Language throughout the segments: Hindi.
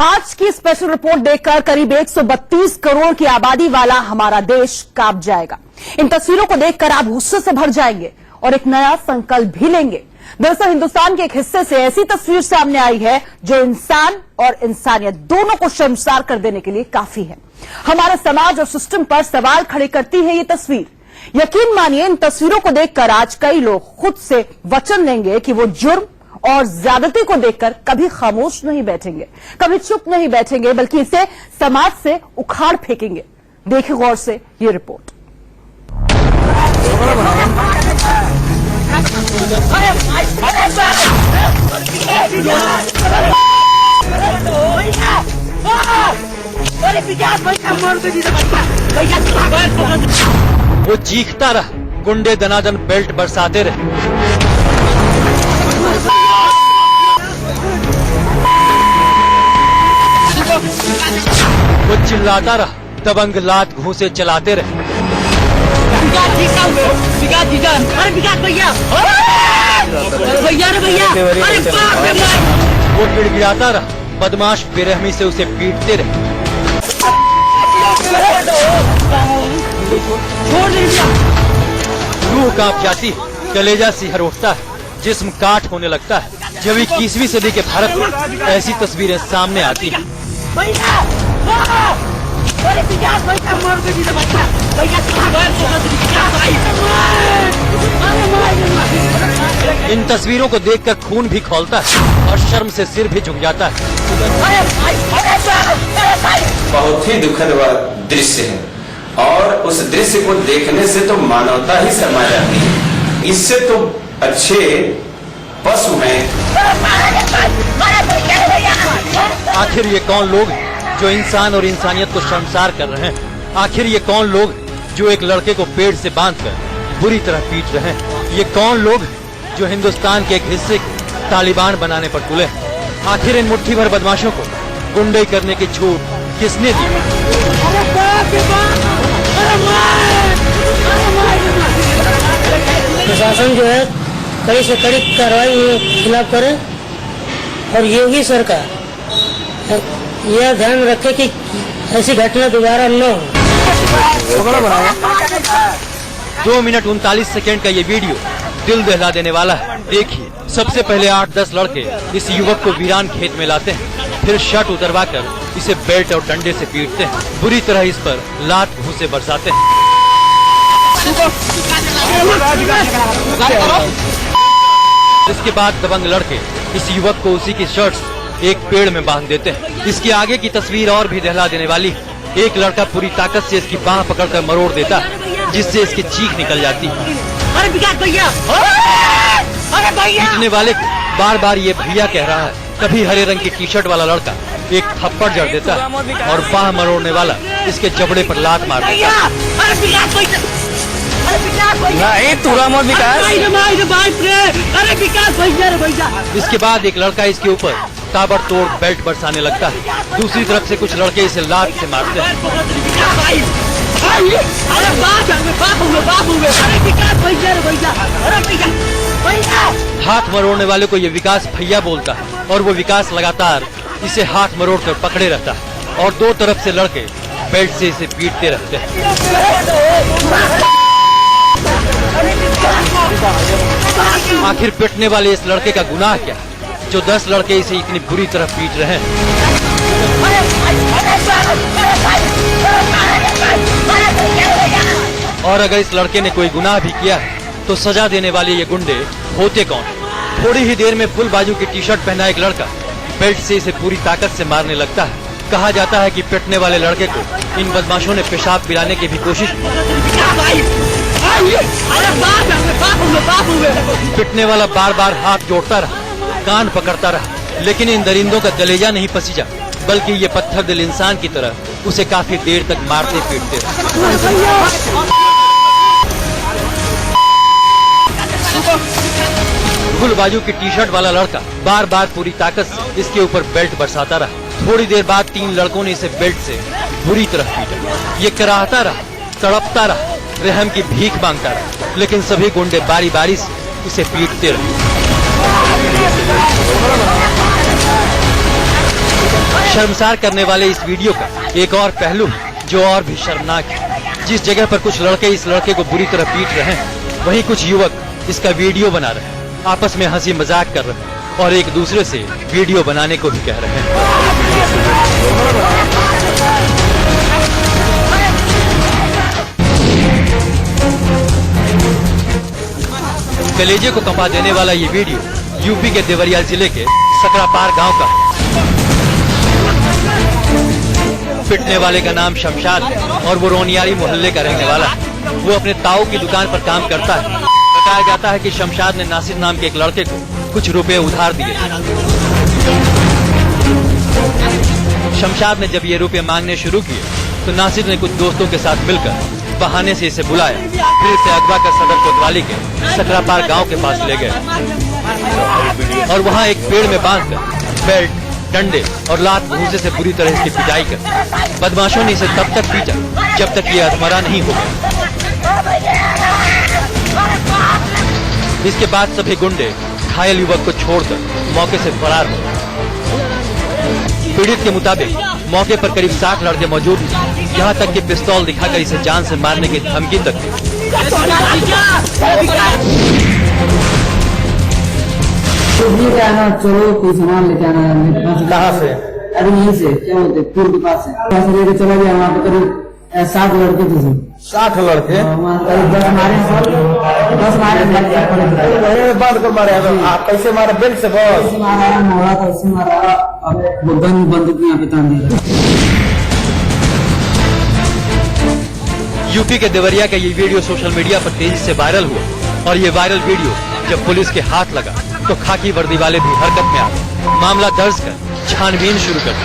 आज की स्पेशल रिपोर्ट देखकर करीब 132 करोड़ की आबादी वाला हमारा देश कांप जाएगा। इन तस्वीरों को देखकर आप गुस्से से भर जाएंगे और एक नया संकल्प भी लेंगे। दरअसल हिंदुस्तान के एक हिस्से से ऐसी तस्वीर सामने आई है जो इंसान और इंसानियत दोनों को शर्मसार कर देने के लिए काफी है। हमारे समाज और सिस्टम पर सवाल खड़े करती है ये तस्वीर। यकीन मानिए इन तस्वीरों को देखकर आज कई लोग खुद से वचन लेंगे कि वो जुर्म और ज्यादती को देखकर कभी खामोश नहीं बैठेंगे, कभी चुप नहीं बैठेंगे, बल्कि इसे समाज से उखाड़ फेंकेंगे। देखिए गौर से ये रिपोर्ट। वो चीखता रहा, गुंडे दनादन बेल्ट बरसाते रहे। वो चिल्लाता रहा, दबंग लात घूंसे चलाते रहे। वो गिड़गिड़ाता रहा, बदमाश बेरहमी से उसे पीटते रहे। रूह कांप जाती, कलेजा सिहर उठता है, जिस्म काट होने लगता है जब 21वीं सदी के भारत में ऐसी तस्वीरें सामने आती हैं। इन तस्वीरों को देखकर खून भी खौलता है और शर्म से सिर भी झुक जाता है। बहुत ही दुखद वह दृश्य है और उस दृश्य को देखने से तो मानवता ही शर्मा जाती है। इससे तो अच्छे पशु हैं। आखिर ये कौन लोग हैं जो इंसान और इंसानियत को शर्मसार कर रहे हैं? आखिर ये कौन लोग जो एक लड़के को पेड़ से बांधकर बुरी तरह पीट रहे हैं? ये कौन लोग जो हिंदुस्तान के एक हिस्से को तालिबान बनाने पर तुले? आखिर इन मुट्ठी भर बदमाशों को गुंडे करने की छूट किसने दी? प्रशासन जो है कड़ी से कड़ी कार्रवाई खिलाफ करे और योगी सरकार यह ध्यान रखे कि ऐसी घटना दोबारा न हो। 2 मिनट 39 सेकेंड का ये वीडियो दिल दहला देने वाला है। देखिए, सबसे पहले 8-10 लड़के इस युवक को वीरान खेत में लाते हैं, फिर शर्ट उतरवाकर इसे बेल्ट और डंडे से पीटते हैं, बुरी तरह इस पर लात घूंसे बरसाते हैं। इसके बाद दबंग लड़के इस युवक को उसी की शर्ट से एक पेड़ में बांध देते हैं। इसके आगे की तस्वीर और भी दहला देने वाली है। एक लड़का पूरी ताकत से इसकी बाह पकड़कर मरोड़ देता है, जिससे इसकी चीख निकल जाती है। पीटने वाले को बार बार ये भैया कह रहा है। तभी हरे रंग की टी-शर्ट वाला लड़का एक थप्पड़ जड़ देता है और बाह मरोड़ने वाला इसके जबड़े पर लात मार देता है। इसके बाद एक लड़का इसके ऊपर ताबड़तोड़ बेल्ट बरसाने लगता है। दूसरी तरफ से कुछ लड़के इसे लात से मारते हैं। हाथ मरोड़ने वाले को ये विकास भैया बोलता है और वो विकास लगातार इसे हाथ मरोड़ कर पकड़े रहता है और 2 तरफ से लड़के बेल्ट से इसे पीटते रहते हैं। आखिर पिटने वाले इस लड़के का गुनाह क्या है जो 10 लड़के इसे इतनी बुरी तरह पीट रहे हैं? और अगर इस लड़के ने कोई गुनाह भी किया है तो सजा देने वाले ये गुंडे होते कौन? थोड़ी ही देर में फुल बाजू की टी-शर्ट पहना एक लड़का बेल्ट से इसे पूरी ताकत से मारने लगता है। कहा जाता है कि पिटने वाले लड़के को इन बदमाशों ने पेशाब पिलाने की भी कोशिश की। पिटने वाला बार बार हाथ जोड़ता रहा, कान पकड़ता रहा, लेकिन इन दरिंदों का कलेजा नहीं पसीजा, बल्कि ये पत्थर दिल इंसान की तरह उसे काफी देर तक मारते पीटते रहे। फुल बाजू की टी-शर्ट वाला लड़का बार बार पूरी ताकत से इसके ऊपर बेल्ट बरसाता रहा। थोड़ी देर बाद 3 लड़कों ने इसे बेल्ट से बुरी तरह पीटा। ये कराहता रहा, तड़पता रहा, रहम की भीख मांगता रहा, लेकिन सभी गुंडे बारी बारी से इसे पीटते रहे। शर्मसार करने वाले इस वीडियो का एक और पहलू है जो और भी शर्मनाक है। जिस जगह पर कुछ लड़के इस लड़के को बुरी तरह पीट रहे हैं, वहीं कुछ युवक इसका वीडियो बना रहे हैं, आपस में हंसी मजाक कर रहे हैं और एक दूसरे से वीडियो बनाने को भी कह रहे हैं। कलेजे को कंपा देने वाला ये वीडियो यूपी के देवरिया जिले के सकरापार गांव का। पिटने वाले का नाम शमशाद है और वो रोनियारी मोहल्ले का रहने वाला है। वो अपने ताऊ की दुकान पर काम करता है। बताया जाता है कि शमशाद ने नासिर नाम के एक लड़के को कुछ रुपए उधार दिए। शमशाद ने जब ये रुपए मांगने शुरू किए तो नासिर ने कुछ दोस्तों के साथ मिलकर बहाने से इसे बुलाया, फिर इसे अगवा कर सदर कोतवाली के सकरापार गांव के पास ले गए और वहां एक पेड़ में बांधकर बेल्ट, डंडे और लात भूसे से बुरी तरह इसकी पिटाई कर बदमाशों ने इसे तब तक पीटा जब तक ये अधमरा नहीं हो गया। इसके बाद सभी गुंडे घायल युवक को छोड़कर मौके से फरार हो गए। पीड़ित के मुताबिक मौके पर करीब 60 लड़के मौजूद थे, यहाँ तक कि पिस्तौल दिखाकर इसे जान से मारने की धमकी तक दी। चलो कोई सामान लेके आना। कहाँ से? अरे यहीं से, क्या बोलते पुल के पास है, पैसे लेके चला गया। वहाँ पे करीब 60 लड़के थे। 60 लड़के? करीब 10 मारे, 10 मारे बांध कर मारे। आप कैसे मारे? बेल्ट से? बस मारा, मोड़ा था, ऐसे मारा, बंदूक यहाँ पे तान दिया। यूपी के देवरिया का ये वीडियो सोशल मीडिया पर तेजी से वायरल हुआ और ये वायरल वीडियो जब पुलिस के हाथ लगा तो खाकी वर्दी वाले भी हरकत में आ गए। मामला दर्ज कर छानबीन शुरू कर दी।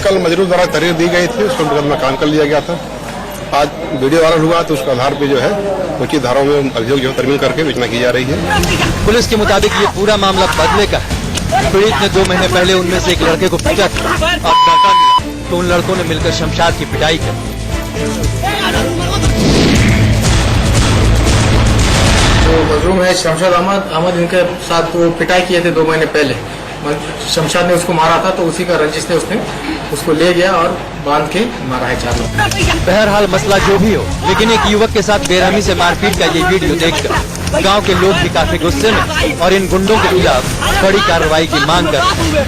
कल मजरूर द्वारा तहरीर दी गई थी, उसको मुकदमा काम कर लिया गया था। आज वीडियो वायरल हुआ तो उसके आधार पे जो है उचित धाराओं में अभियोग जो तरमीम करके विचारणा की जा रही है। पुलिस के मुताबिक ये पूरा मामला बदले का है। पीड़ित ने 2 महीने पहले उनमें से एक लड़के को पीटा था और धक्का मिला तो उन लड़कों ने मिलकर शमशाद की पिटाई की। जो मजलूम है शमशाद अहमद इनके साथ वो पिटाई किए थे 2 महीने पहले। शमशाद ने उसको मारा था तो उसी का रंजिश ने उसको ले गया और बांध के मारा है 4 लोग। बहरहाल मसला जो भी हो, लेकिन एक युवक के साथ बेरहमी से मारपीट का ये वीडियो देखकर गांव के लोग भी काफी गुस्से में और इन गुंडों के खिलाफ कड़ी कार्रवाई की मांग कर रहे हैं।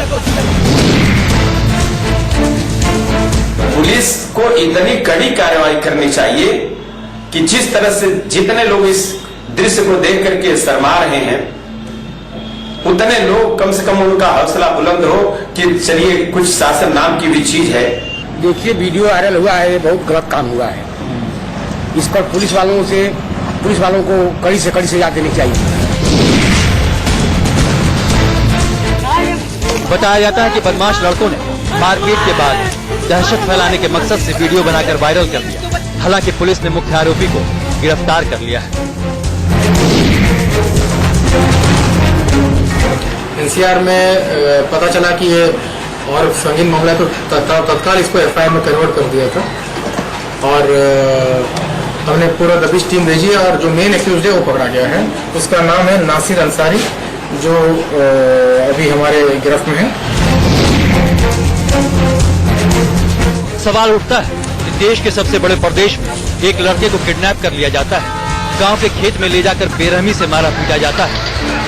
पुलिस को इतनी कड़ी कार्रवाई करनी चाहिए कि जिस तरह से जितने लोग इस दृश्य को देख करके शर्मा रहे हैं, उतने लोग कम से कम उनका हौसला बुलंद हो कि चलिए कुछ शासन नाम की भी चीज है। देखिए वीडियो वायरल हुआ है, बहुत गलत काम हुआ है। इस पर पुलिस वालों को कड़ी से कड़ी सजा देनी चाहिए। बताया जाता है कि बदमाश लड़कों ने मारपीट के बाद दहशत फैलाने के मकसद से वीडियो बनाकर वायरल कर दिया। हालांकि पुलिस ने मुख्य आरोपी को गिरफ्तार कर लिया है। एनसीआर में पता चला कि ये और संगीन मामला तो तत्काल इसको एफआईआर में कन्वर्ट कर दिया था और हमने पूरा दबिश टीम भेजी है और जो मेन एक्यूज्ड है वो पकड़ा गया है। उसका नाम है नासिर अंसारी, जो अभी हमारे गिरफ्त में है। सवाल उठता है कि देश के सबसे बड़े प्रदेश में एक लड़के को किडनैप कर लिया जाता है, गांव के खेत में ले जाकर बेरहमी से मारा पीटा जाता है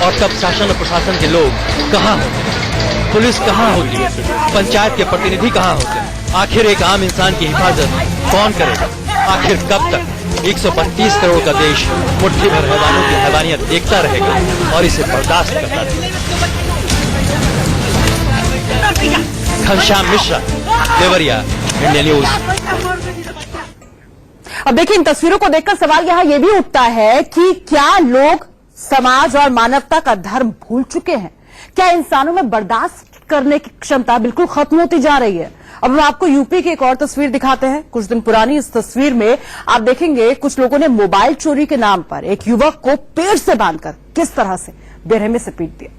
और तब शासन और प्रशासन के लोग कहाँ होते हैं? पुलिस कहाँ होती है? पंचायत के प्रतिनिधि कहाँ होते हैं? आखिर एक आम इंसान की हिफाजत कौन करेगा? आखिर कब तक 132 करोड़ का देश मुट्ठी भर हैवानों की हैवानियत देखता रहेगा और इसे बर्दाश्त करता रहेगा? Ghanshyam Mishra, Deoria, India news. अब देखिए, इन तस्वीरों को देखकर सवाल यहां यह भी उठता है कि क्या लोग समाज और मानवता का धर्म भूल चुके हैं? क्या इंसानों में बर्दाश्त करने की क्षमता बिल्कुल खत्म होती जा रही है? अब हम आपको यूपी की एक और तस्वीर दिखाते हैं। कुछ दिन पुरानी इस तस्वीर में आप देखेंगे कुछ लोगों ने मोबाइल चोरी के नाम पर एक युवक को पेड़ से बांधकर किस तरह से बेरहमी से पीट दिया।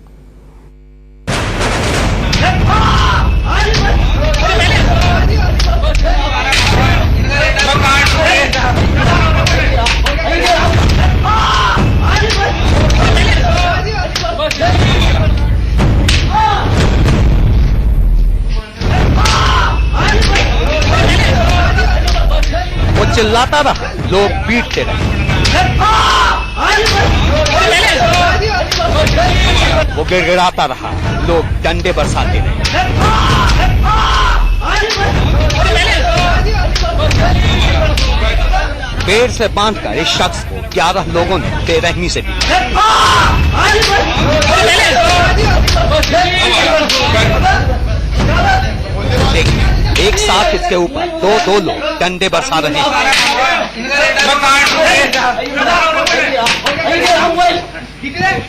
चिल्लाता रहा, लोग पीटते रहे। वो गिड़गिड़ाता रहा, लोग डंडे बरसाते रहे। पेड़ से बांधकर इस शख्स को 11 लोगों ने बेरहमी से पीटा। देखिए, एक साथ इसके ऊपर दो लोग डंडे बरसा रहे हैं।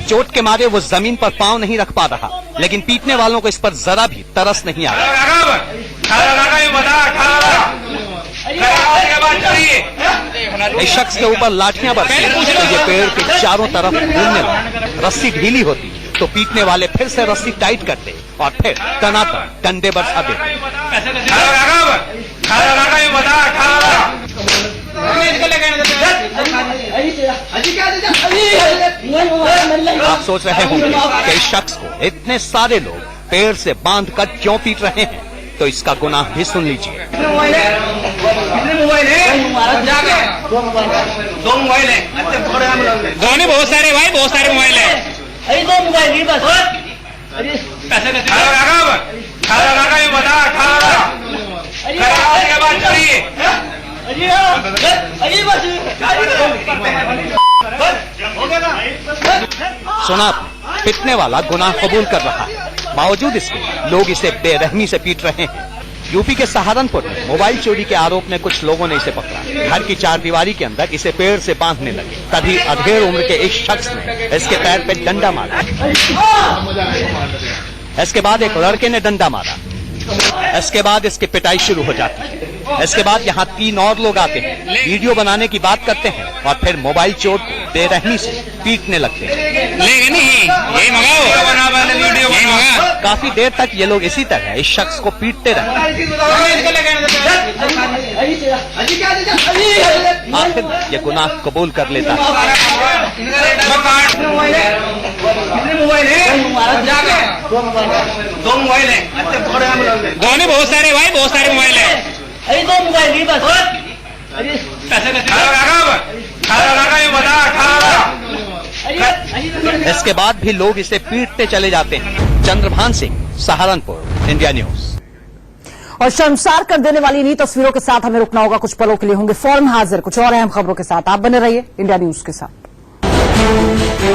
चोट के मारे वो जमीन पर पांव नहीं रख पा रहा, लेकिन पीटने वालों को इस पर जरा भी तरस नहीं आ रहा। इस शख्स के ऊपर लाठियां बरसी तो ये पेड़ के चारों तरफ घूमने लगा। रस्सी ढीली होती तो पीटने वाले फिर से रस्सी टाइट करते और फिर तनातन डंडे बरसा देते। आप सोच रहे होंगे कि इस शख्स को इतने सारे लोग पेड़ से बांधकर क्यों पीट रहे हैं, तो इसका गुनाह भी सुन लीजिए। दो मोबाइल है, धोनी बहुत सारे भाई, बहुत सारे मोबाइल है। दो मोबाइल ही बस पैसे सुना आपने, पिटने वाला गुनाह कबूल कर रहा है, बावजूद इसके लोग इसे बेरहमी से पीट रहे हैं। यूपी के सहारनपुर में मोबाइल चोरी के आरोप में कुछ लोगों ने इसे पकड़ा। घर की चारदीवारी के अंदर इसे पेड़ से बांधने लगे। तभी अधेड़ उम्र के एक शख्स ने इसके पैर पे डंडा मारा। इसके बाद एक लड़के ने डंडा मारा। इसके बाद इसकी पिटाई शुरू हो जाती है। इसके बाद यहाँ 3 और लोग आते हैं, वीडियो बनाने की बात करते हैं और फिर मोबाइल चोर को बेरहमी से पीटने लगते हैं। काफी देर तक ये लोग इसी तरह इस शख्स को पीटते रहे। आखिर ये गुनाह कबूल कर लेता है। दो मोबाइल है, धोनी बहुत सारे भाई, बहुत सारे मोबाइल है। दो मोबाइल ही बस पैसे इसके बाद भी लोग इसे पीटते चले जाते हैं। Chandrabhan Singh, Saharanpur, India news. और शर्मसार कर देने वाली इन्हीं तस्वीरों के साथ हमें रुकना होगा। कुछ पलों के लिए होंगे फौरन हाजिर कुछ और अहम खबरों के साथ। आप बने रहिए इंडिया न्यूज के साथ।